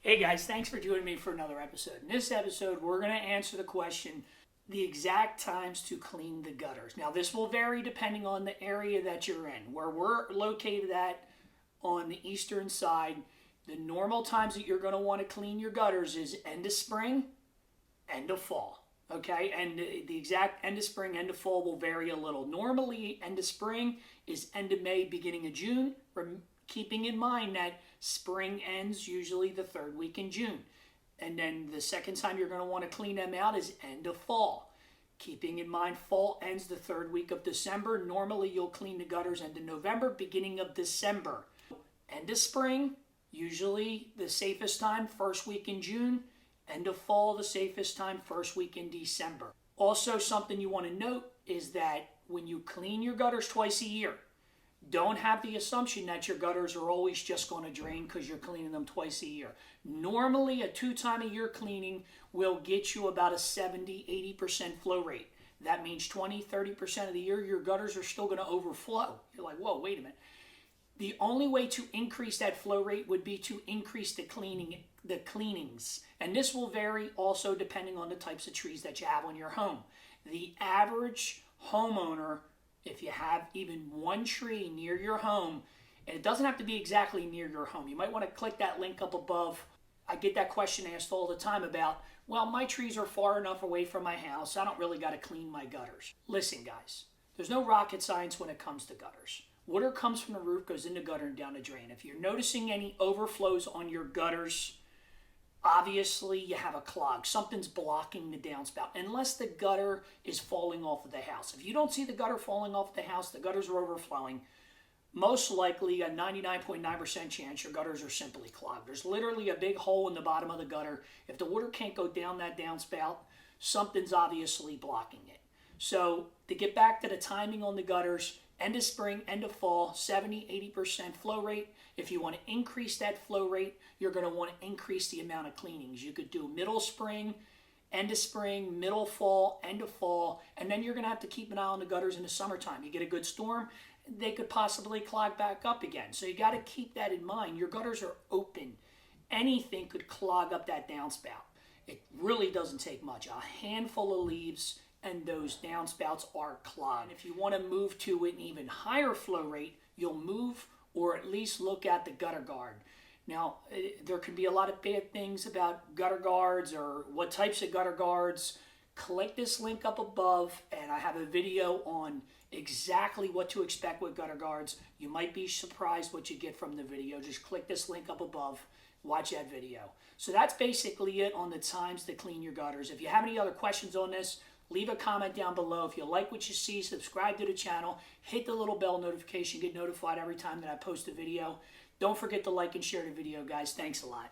Hey guys, thanks for joining me for another episode. In this episode, we're going to answer the question, the exact times to clean the gutters. Now, this will vary depending on the area that you're in. Where we're located at on the eastern side, the normal times that you're going to want to clean your gutters is end of spring, end of fall. Okay, and the exact end of spring, end of fall will vary a little. Normally, end of spring is end of May, beginning of June. Keeping in mind that spring ends usually the third week in June. And then the second time you're going to want to clean them out is end of fall. Keeping in mind fall ends the third week of December. Normally you'll clean the gutters end of November, beginning of December. End of spring, usually the safest time, first week in June. End of fall, the safest time, first week in December. Also, something you want to note is that when you clean your gutters twice a year, don't have the assumption that your gutters are always just going to drain because you're cleaning them twice a year. Normally, a 2-time-a-year cleaning will get you about a 70-80% flow rate. That means 20-30% of the year, your gutters are still going to overflow. You're like, whoa, wait a minute. The only way to increase that flow rate would be to increase the cleanings. And this will vary also depending on the types of trees that you have on your home. The average homeowner, if you have even one tree near your home, and it doesn't have to be exactly near your home. You might want to click that link up above. I get that question asked all the time about, well, my trees are far enough away from my house, I don't really got to clean my gutters. Listen, guys, there's no rocket science when it comes to gutters. Water comes from the roof, goes in the gutter and down the drain. If you're noticing any overflows on your gutters, obviously you have a clog. Something's blocking the downspout, unless the gutter is falling off of the house. If you don't see the gutter falling off the house, the gutters are overflowing, most likely a 99.9% chance your gutters are simply clogged. There's literally a big hole in the bottom of the gutter. If the water can't go down that downspout, something's obviously blocking it. So to get back to the timing on the gutters, end of spring, end of fall, 70-80% flow rate. If you want to increase that flow rate, you're going to want to increase the amount of cleanings. You could do middle spring, end of spring, middle fall, end of fall, and then you're going to have to keep an eye on the gutters in the summertime. You get a good storm, they could possibly clog back up again. So you got to keep that in mind. Your gutters are open. Anything could clog up that downspout. It really doesn't take much. A handful of leaves and those downspouts are clogged. If you want to move to an even higher flow rate, you'll move or at least look at the gutter guard. Now, there can be a lot of bad things about gutter guards or what types of gutter guards. Click this link up above and I have a video on exactly what to expect with gutter guards. You might be surprised what you get from the video. Just click this link up above. Watch that video. So that's basically it on the times to clean your gutters. If you have any other questions on this, leave a comment down below. If you like what you see, subscribe to the channel, hit the little bell notification, get notified every time that I post a video. Don't forget to like and share the video, guys. Thanks a lot.